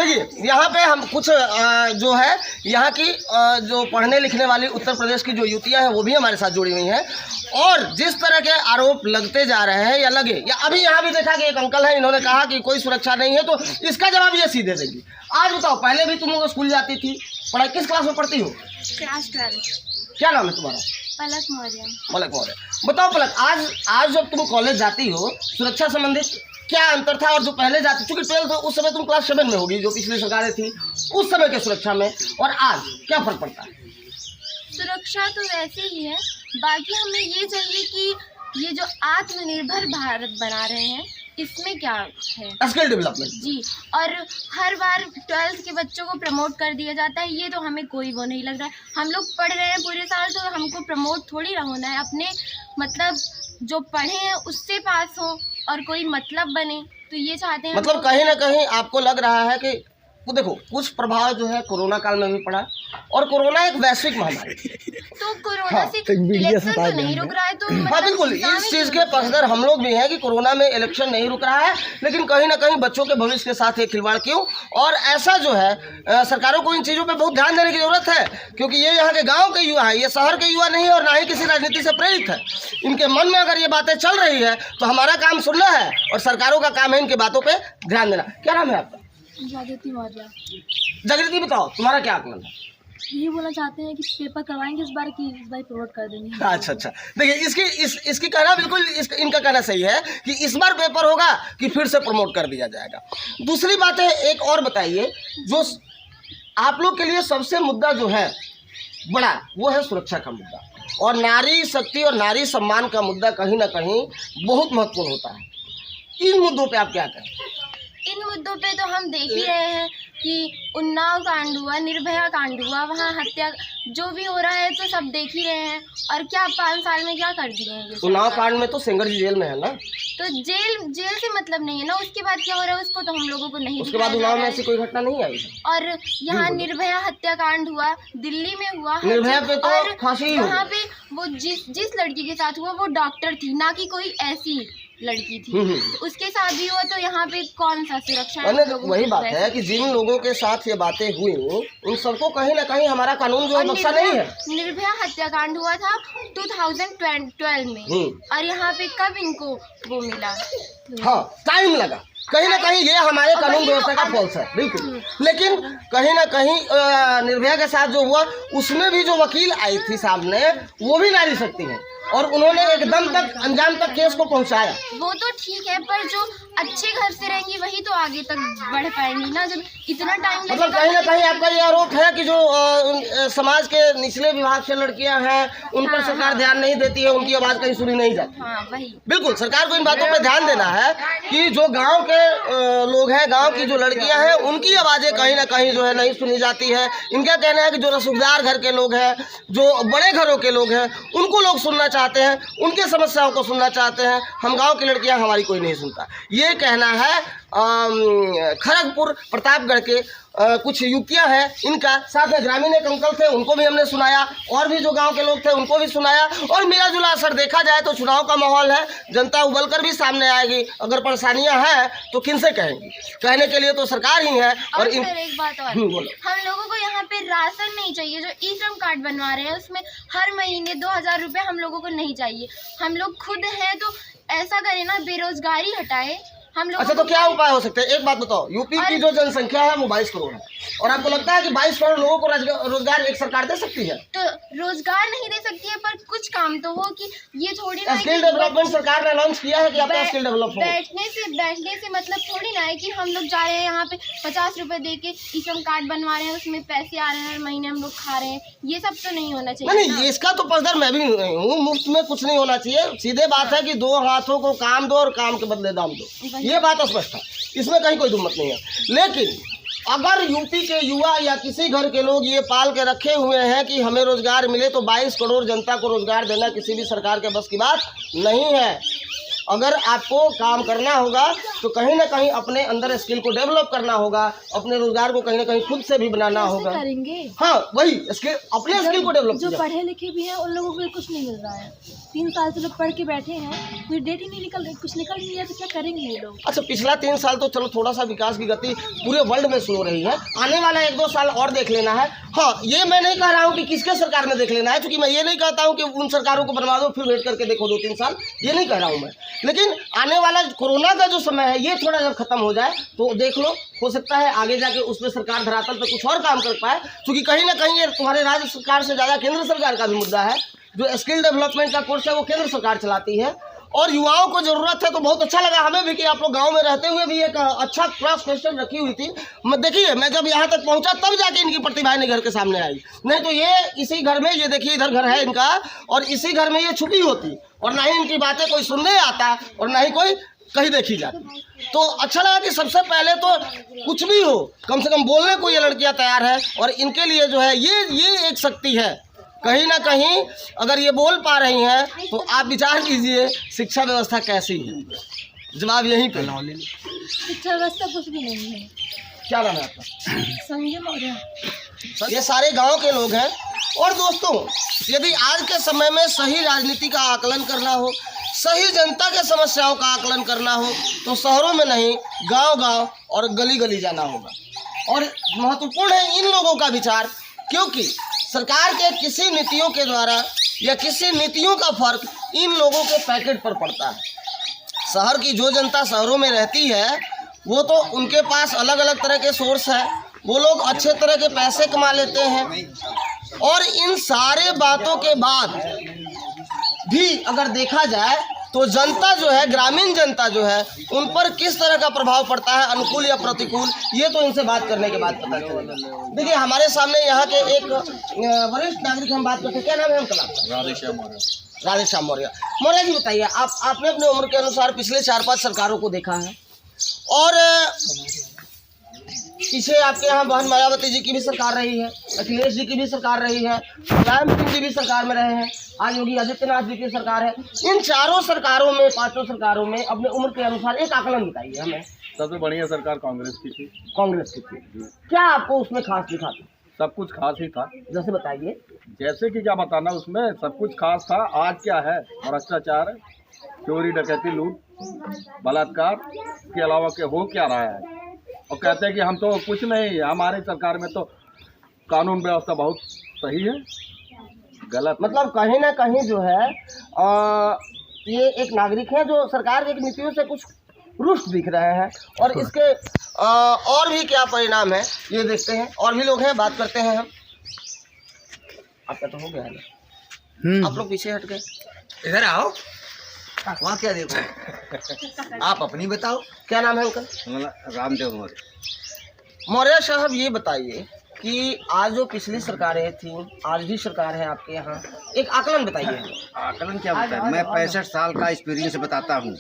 देखिए यहाँ पे हम कुछ जो है यहाँ की जो पढ़ने लिखने वाली उत्तर प्रदेश की जो युवतियाँ हैं वो भी हमारे साथ जुड़ी हुई हैं, और जिस तरह के आरोप लगते जा रहे हैं या लगे, या अभी यहाँ भी देखा कि एक अंकल है, इन्होंने कहा कि कोई सुरक्षा नहीं है, तो इसका जवाब ये सीधे देंगी। आज बताओ, पहले भी तुम लोग स्कूल जाती थी, पढ़ाई किस क्लास में पढ़ती हो? क्लास 12। क्या नाम है तुम्हारा? पलक मौर्य। पलक मौर्य। बताओ पलक, आज जब तुम कॉलेज जाती हो, सुरक्षा संबंधित क्या अंतर था? और जो पहले जाती, चूंकि 12 उस समय तुम क्लास 7 में होगी, जो पिछली सरकारें थी उस समय के सुरक्षा में, और आज क्या फर्क पड़ता है? सुरक्षा तो वैसे ही है, बाकी हमें ये चाहिए कि ये जो आत्मनिर्भर भारत बना रहे हैं इसमें क्या है? स्किल डेवलपमेंट जी, और हर बार 12th के बच्चों को प्रमोट कर दिया जाता है, ये तो हमें कोई वो नहीं लग रहा है। हम लोग पढ़ रहे हैं पूरे साल, तो हमको प्रमोट थोड़ी ना होना है, अपने मतलब जो पढ़े हैं उससे पास हो और कोई मतलब बने, तो ये चाहते हैं। मतलब कहीं ना कहीं आपको लग रहा है कि वो देखो कुछ प्रभाव जो है कोरोना काल में भी पड़ा, और कोरोना एक वैश्विक महामारी, तो कोरोना से इलेक्शन तो नहीं रुक रहा है, तो हाँ बिल्कुल, इस चीज़ के पक्षधर हम लोग भी हैं कि कोरोना में इलेक्शन नहीं रुक रहा है, लेकिन कहीं ना कहीं बच्चों के भविष्य के साथ एक खिलवाड़ क्यों, और ऐसा जो है सरकारों को इन चीज़ों पे बहुत ध्यान देने की जरूरत है, क्योंकि ये यहाँ के गाँव के युवा हैं, ये शहर के युवा नहीं है, और ना ही किसी राजनीति से प्रेरित है। इनके मन में अगर ये बातें चल रही है तो हमारा काम सुनना है, और सरकारों का काम है इनके बातों पर ध्यान देना। क्या नाम है आपका? जागृति मौर्य। जागृति, बताओ तुम्हारा क्या आकलन है? ये बोलना चाहते हैं कि पेपर करवाएंगे इस बार प्रमोट कर देंगे। अच्छा, देखिए इसकी कहना बिल्कुल इनका कहना सही है कि इस बार पेपर होगा कि फिर से प्रमोट कर दिया जाएगा। दूसरी बात है, एक और बताइए, जो आप लोग के लिए सबसे मुद्दा जो है बड़ा, वो है सुरक्षा का मुद्दा, और नारी शक्ति और नारी सम्मान का मुद्दा कहीं ना कहीं बहुत महत्वपूर्ण होता है। इन मुद्दों पे आप क्या कहें? इन मुद्दों पे तो हम देख ही रहे हैं कि उन्नाव कांड हुआ, निर्भया कांड हुआ, वहाँ हत्या जो भी हो रहा है तो सब देख ही रहे हैं, और क्या 5 साल में क्या कर दिए हैं। उन्नाव कांड में तो सेंगर जी जेल में है ना, तो जेल से मतलब नहीं है ना, उसके बाद क्या हो रहा है उसको तो हम लोगों को नहीं, उसके बाद उन्नाव में ऐसी कोई घटना नहीं आई है। और यहाँ निर्भया हत्याकांड हुआ, दिल्ली में हुआ, निर्भया पे तो फांसी, वहाँ पे वो जिस लड़की के साथ हुआ वो डॉक्टर थी, ना कि कोई ऐसी लड़की थी, तो उसके साथ भी हुआ, तो यहाँ पे कौन सा सुरक्षा है? वही बात है कि जिन लोगों के साथ ये बातें हुई उन सबको कहीं ना कहीं हमारा कानून जो है बख्शा नहीं है। निर्भया हत्याकांड हुआ था 2012 में, और यहाँ पे कब इनको वो मिला? हाँ, टाइम लगा, कहीं ना कहीं ये हमारे कानून व्यवस्था का फॉल्स है, बिल्कुल। लेकिन कहीं ना कहीं निर्भया के साथ जो हुआ उसमें भी जो वकील आई थी सामने, वो भी नारी शक्ति है, और उन्होंने एकदम तक अंजाम तक केस को पहुंचाया। वो तो ठीक है, पर जो अच्छे घर से रहेंगी वही तो आगे तक बढ़ पाएंगी ना, जब इतना टाइम लगेगा। मतलब कहीं ना कहीं आपका ये आरोप है कि जो समाज के निचले विभाग से लड़कियां हैं उन पर सरकार ध्यान नहीं देती है, उनकी आवाज़ कहीं सुनी नहीं जाती। हाँ, वही बिल्कुल, सरकार को इन बातों पे ध्यान देना है कि जो गांव के लोग हैं, गांव की जो लड़कियां हैं, उनकी आवाज़ें कहीं ना कहीं जो है नहीं सुनी जाती है। इनका कहना है कि जो रसूखदार घर के लोग हैं, जो बड़े घरों के लोग हैं, उनको लोग सुनना चाहते हैं, उनके समस्याओं को सुनना चाहते हैं। हम गाँव की लड़कियाँ, हमारी कोई नहीं सुनता, ये कहना है खड़गपुर प्रतापगढ़ के कुछ युवतियां हैं, इनका। साथ में ग्रामीण एक अंकल थे, उनको भी हमने सुनाया, और भी जो गांव के लोग थे उनको भी सुनाया, और मिला जुला असर देखा जाए तो चुनाव का माहौल है, जनता उबल कर भी सामने आएगी। अगर परेशानियां हैं तो किनसे कहेंगी? कहने के लिए तो सरकार ही है। और एक बात और, हम लोगों को यहाँ पे राशन नहीं चाहिए, जो ई श्रम कार्ड बनवा रहे हैं उसमें हर महीने 2000 रुपये हम लोगों को नहीं चाहिए। हम लोग खुद हैं तो ऐसा करें ना, बेरोजगारी हटाए हम लोग। अच्छा, तो क्या उपाय हो सकते हैं? एक बात बताओ, यूपी की जो जनसंख्या है वो 22 करोड़ है, और आपको लगता है कि 22 करोड़ लोगों को रोजगार एक सरकार दे सकती है? तो रोजगार नहीं दे सकती है, पर कुछ काम तो हो, कि ये थोड़ी ना स्किल डेवलपमेंट सरकार ने अनाउंस किया है कि आपका स्किल डेवलप हो। बैठने से मतलब थोड़ी ना है कि हम लोग जा रहे हैं यहाँ पे 50 रुपए दे के ई श्रम कार्ड बनवा रहे हैं, उसमें पैसे आ रहे हैं, हर महीने हम लोग खा रहे हैं, ये सब तो नहीं होना चाहिए। नहीं, इसका तो पक्षधर मैं भी हूँ, मुफ्त में कुछ नहीं होना चाहिए। सीधे बात है कि 2 हाथों को काम दो और काम के बदले दाम दो, ये बात स्पष्ट है, इसमें कहीं कोई दुमत नहीं है। लेकिन अगर यूपी के युवा या किसी घर के लोग ये पाल के रखे हुए हैं कि हमें रोजगार मिले, तो 22 करोड़ जनता को रोजगार देना किसी भी सरकार के बस की बात नहीं है। अगर आपको काम करना होगा तो कहीं ना कहीं अपने अंदर स्किल को डेवलप करना होगा, अपने रोजगार को कहीं ना कहीं खुद से भी बनाना होगा। करेंगे हाँ वही स्किल, अपने स्किल को डेवलप जो पढ़े लिखे भी हैं उन लोगों को कुछ नहीं मिल रहा है। 3 साल से लोग पढ़ के बैठे हैं, कोई डेट ही नहीं निकल रही, कुछ निकल नहीं रहा, तो क्या करेंगे ये लोग। अच्छा पिछला 3 साल तो चलो थोड़ा सा विकास की गति पूरे वर्ल्ड में स्लो रही है, आने वाला 1-2 साल और देख लेना है। हाँ ये मैं नहीं कह रहा हूँ कि किसके सरकार में देख लेना है, क्योंकि मैं ये नहीं कहता हूँ कि उन सरकारों को बनवा दो फिर वेट करके देखो 2-3 साल, ये नहीं कह रहा हूँ मैं। लेकिन आने वाला कोरोना का जो समय है ये थोड़ा जब खत्म हो जाए तो देख लो, हो सकता है आगे जाके उसमें सरकार धरातल पे कुछ और काम कर पाए, क्योंकि कहीं ना कहीं ये तुम्हारे राज्य सरकार से ज़्यादा केंद्र सरकार का भी मुद्दा है। जो स्किल डेवलपमेंट का कोर्स है वो केंद्र सरकार चलाती है और युवाओं को ज़रूरत है। तो बहुत अच्छा लगा हमें भी कि आप लोग गांव में रहते हुए भी एक अच्छा क्रॉस क्वेश्चन रखी हुई थी। देखिए मैं जब यहाँ तक पहुँचा तब जाके इनकी प्रतिभाएं निखर के सामने आई, नहीं तो ये इसी घर में, ये देखिए इधर घर है इनका, और इसी घर में ये छुपी होती और ना ही इनकी बातें कोई सुनने आता और ना ही कोई कहीं देखी जाती। तो अच्छा लगा कि सबसे पहले तो कुछ भी हो कम से कम बोलने को ये लड़कियाँ तैयार है, और इनके लिए जो है ये एक शक्ति है। कहीं ना कहीं अगर ये बोल पा रही हैं तो आप विचार कीजिए शिक्षा व्यवस्था कैसी है। जवाब यहीं पे। शिक्षा व्यवस्था कुछ भी नहीं है। क्या नाम है आपका? संजय मौर्य। ये सारे गांव के लोग हैं। और दोस्तों यदि आज के समय में सही राजनीति का आकलन करना हो, सही जनता के समस्याओं का आकलन करना हो तो शहरों में नहीं, गांव-गांव और गली-गली जाना होगा। और महत्वपूर्ण है इन लोगों का विचार, क्योंकि सरकार के किसी नीतियों के द्वारा या किसी नीतियों का फर्क इन लोगों के पैकेट पर पड़ता है। शहर की जो जनता शहरों में रहती है वो तो उनके पास अलग अलग तरह के सोर्स है, वो लोग अच्छे तरह के पैसे कमा लेते हैं। और इन सारे बातों के बाद भी अगर देखा जाए तो जनता जो है, ग्रामीण जनता जो है, उन पर किस तरह का प्रभाव पड़ता है, अनुकूल या प्रतिकूल, ये तो इनसे बात करने के बाद पता चलेगा। देखिए हमारे सामने यहाँ के एक वरिष्ठ नागरिक हम बात करते हैं। क्या नाम है उनका? राधेश्याम मौर्य। राधेश्याम मौर्य। मौर्य जी बताइए, आपने अपने उम्र के अनुसार पिछले 4-5 सरकारों को देखा है, और पीछे आपके यहाँ बहन मायावती जी की भी सरकार रही है, अखिलेश जी की भी सरकार रही है, मुलायम सिंह जी भी सरकार में रहे हैं, आज योगी आदित्यनाथ जी की सरकार है। इन चारों सरकारों में, 5 सरकारों में अपने उम्र के अनुसार एक आकलन बताइए हमें। सबसे बढ़िया सरकार कांग्रेस की थी। कांग्रेस की थी। क्या आपको उसमें खास दिखा था? सब कुछ खास ही था। जैसे बताइए। जैसे कि क्या बताना, उसमें सब कुछ खास था। आज क्या है, भ्रष्टाचार, चोरी डकैती, लूट, बलात्कार, इसके अलावा के हो क्या रहा है। और कहते हैं कि हम तो कुछ नहीं, हमारे सरकार में तो कानून व्यवस्था बहुत सही है। गलत मतलब कहीं ना कहीं जो है ये एक नागरिक है जो सरकार की नीतियों से कुछ रुष्ट दिख रहे हैं, और इसके और भी क्या परिणाम है ये देखते हैं। और भी लोग हैं, बात करते हैं हम। आपका तो हो गया है, आप लोग पीछे हट गए, इधर आओ। वहाँ क्या देखो, आप अपनी बताओ। क्या नाम है उनका? रामदेव मौर्य। मौर्य साहब ये बताइए कि आज जो पिछली सरकारें थी, आज भी सरकार है आपके यहाँ, एक आकलन बताइए। आकलन क्या बताए, मैं 65 साल का एक्सपीरियंस बताता हूँ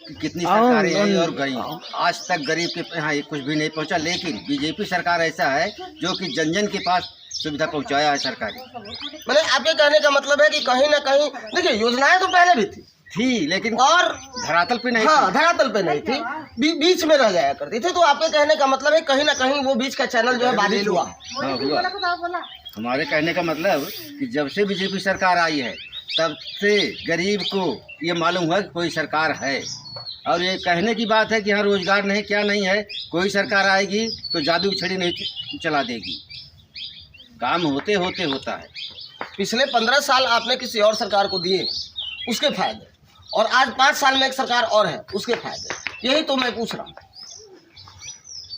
कि कितनी सरकारें आई और गई। आज तक गरीब के यहाँ कुछ भी नहीं पहुँचा, लेकिन बीजेपी सरकार ऐसा है जो कि जन जन के पास सुविधा पहुँचाया है सरकारी। मैंने आपके कहने का मतलब है कि कहीं ना कहीं देखिए योजनाएं तो पहले भी थी लेकिन और धरातल पे नहीं। हाँ, धरातल पे नहीं थी, बीच में रह जाया करती थी। तो आपके कहने का मतलब है कहीं ना कहीं वो बीच का चैनल जो है बाधित हुआ। हाँ, हुआ। हमारे कहने का मतलब कि जब से बीजेपी सरकार आई है तब से गरीब को ये मालूम हुआ कि कोई सरकार है। और ये कहने की बात है कि हाँ रोजगार नहीं, क्या नहीं है, कोई सरकार आएगी तो जादू की छड़ी नहीं चला देगी, काम होते होते होता है। पिछले 15 साल आपने किसी और सरकार को दिए, उसके फायदे, और आज 5 साल में एक सरकार और है, उसके फायदे, यही तो मैं पूछ रहा हूँ।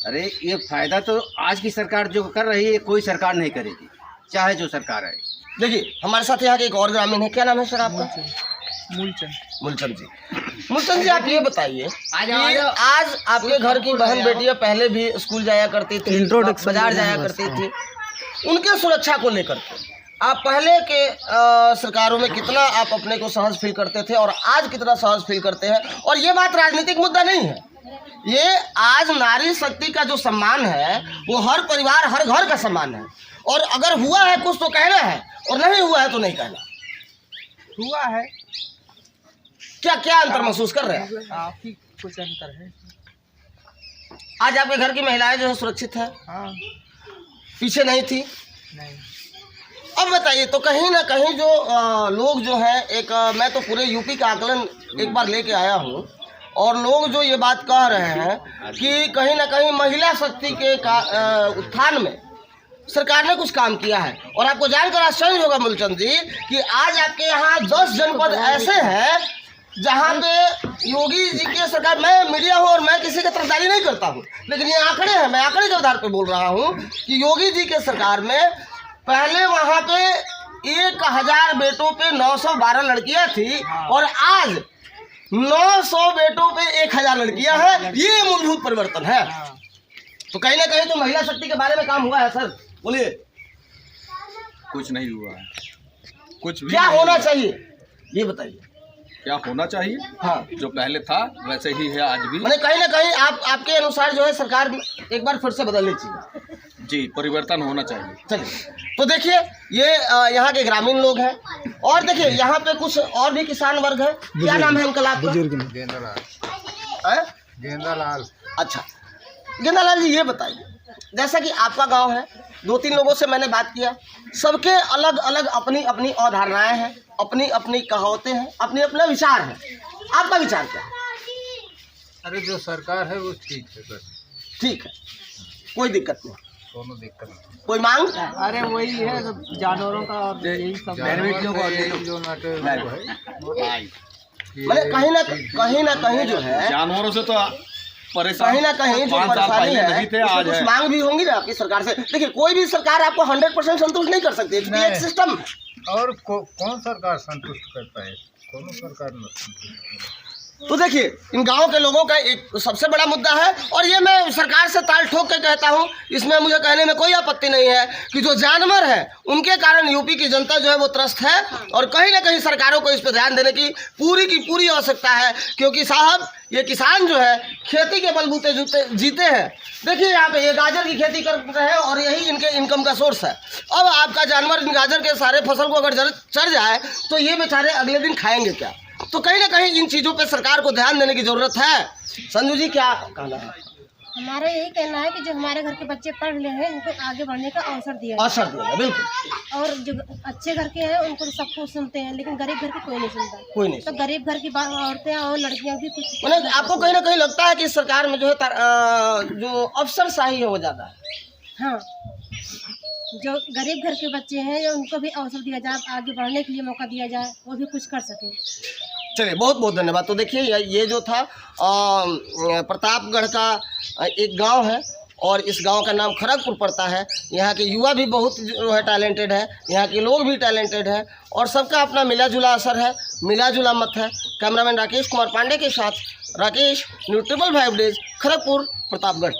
अरे ये फायदा तो आज की सरकार जो कर रही है कोई सरकार नहीं करेगी, चाहे जो सरकार आए। देखिए हमारे साथ यहाँ के एक और ग्रामीण है। क्या नाम है सर आपका? मूलचंद जी। मूलचंद जी आप ये बताइए कि आज आपके घर की बहन बेटियां पहले भी स्कूल जाया करती थी, बाजार जाया करती थी, उनके सुरक्षा को लेकर के आप पहले के सरकारों में कितना आप अपने को सहज फील करते थे और आज कितना सहज फील करते हैं? और ये बात राजनीतिक मुद्दा नहीं है, ये आज नारी शक्ति का जो सम्मान है वो हर परिवार, हर घर का सम्मान है। और अगर हुआ है कुछ तो कहना है, और नहीं हुआ है तो नहीं कहना। हुआ है क्या क्या अंतर महसूस कर रहे हैं? काफी कुछ अंतर है। आज आपके घर की महिलाएं जो है सुरक्षित है, हाँ पीछे नहीं थी। नहीं। अब बताइए, तो कहीं ना कहीं जो लोग जो हैं मैं तो पूरे यूपी का आकलन एक बार लेके आया हूँ, और लोग जो ये बात कह रहे हैं कि कहीं ना कहीं महिला शक्ति के उत्थान में सरकार ने कुछ काम किया है। और आपको जानकर आश्चर्य होगा मूलचंद जी कि आज आपके यहाँ 10 जनपद ऐसे हैं जहाँ पे योगी जी की सरकार, मैं मीडिया हूँ और मैं किसी की तरफदारी नहीं करता हूँ, लेकिन ये आंकड़े हैं, मैं आंकड़े के आधार पे बोल रहा हूँ कि योगी जी के सरकार में पहले वहाँ पे 1000 बेटों पे 912 लड़कियाँ थी और आज 900 बेटों पे 1000 लड़कियाँ हैं। ये मूलभूत परिवर्तन है। तो कहीं ना कहीं तो महिला शक्ति के बारे में काम हुआ है सर, बोलिए। कुछ नहीं हुआ है, कुछ भी क्या नहीं होना हुआ। चाहिए ये बताइए। क्या होना चाहिए? हाँ, जो पहले था वैसे ही है आज भी। मैंने कहीं ना कहीं आपके अनुसार जो है सरकार एक बार फिर से बदलनी चाहिए। जी, परिवर्तन होना चाहिए। चलिए, तो देखिए ये यहाँ के ग्रामीण लोग हैं, और देखिए यहाँ पे कुछ और भी किसान वर्ग है। क्या नाम है अंकल आपका? गेंदालाल। अच्छा गेंदालाल जी, ये बताइए, जैसा कि आपका गांव है, 2-3 लोगों से मैंने बात किया, सबके अलग अलग अपनी अपनी अवधारणाएं हैं, अपनी अपनी कहावतें हैं, अपने अपने विचार हैं। आपका विचार क्या है? अरे जो सरकार है वो ठीक है, बस ठीक है, कोई दिक्कत नहीं, दोनों दिक्कत नहीं। कोई मांग? अरे वही है जानवरों का और यही सब जो नाटे वो है मैंने कहीं ना कहीं जो है, जानवरों से तो परेशान कहीं ना कहीं जो 5 साल परेशानी पहले है नहीं थे, उसमें आज कुछ है। मांग भी होंगी ना आपकी सरकार से। देखिए कोई भी सरकार आपको 100% संतुष्ट नहीं कर सकती, क्योंकि एक नहीं। सिस्टम। और कौन सरकार संतुष्ट करता है? कौन सरकार न संतुष्ट। तो देखिए इन गांव के लोगों का एक सबसे बड़ा मुद्दा है, और ये मैं सरकार से ताल ठोक के कहता हूँ, इसमें मुझे कहने में कोई आपत्ति नहीं है कि जो जानवर है उनके कारण यूपी की जनता जो है वो त्रस्त है, और कहीं ना कहीं सरकारों को इस पर ध्यान देने की पूरी आवश्यकता है। क्योंकि साहब ये किसान जो है खेती के बलबूते जीते हैं। देखिए यहाँ पे ये गाजर की खेती कर रहे हैं और यही इनके इनकम का सोर्स है। अब आपका जानवर इन गाजर के सारे फसल को अगर चढ़ जाए तो ये बेचारे अगले दिन खाएंगे क्या? तो कहीं ना कहीं इन चीज़ों पे सरकार को ध्यान देने की ज़रूरत है। संजू जी क्या कहना है? हमारा यही कहना है कि जो हमारे घर के बच्चे पढ़ रहे हैं उनको आगे बढ़ने का अवसर दिया जाए। अवसर दिया बिल्कुल। और जो अच्छे घर के हैं उनको तो सब कुछ सुनते हैं, लेकिन गरीब घर के कोई नहीं सुनता। कोई नहीं। तो गरीब घर की औरतें और लड़कियां भी कुछ मतलब आपको कहीं ना कहीं लगता है कि सरकार में जो है जो अफसरशाही है वो ज़्यादा है। हाँ, जो गरीब घर के बच्चे हैं उनको भी अवसर दिया जाए, आगे बढ़ने के लिए मौका दिया जाए, वो भी कुछ कर सकें। चलिए बहुत बहुत धन्यवाद। तो देखिए ये जो था प्रतापगढ़ का एक गांव है, और इस गांव का नाम खड़गपुर पड़ता है। यहाँ के युवा भी बहुत जो है टैलेंटेड है, यहाँ के लोग भी टैलेंटेड है, और सबका अपना मिला जुला असर है, मिला जुला मत है। कैमरामैन राकेश कुमार पांडे के साथ राकेश, न्यूज़ 555 खड़गपुर, प्रतापगढ़।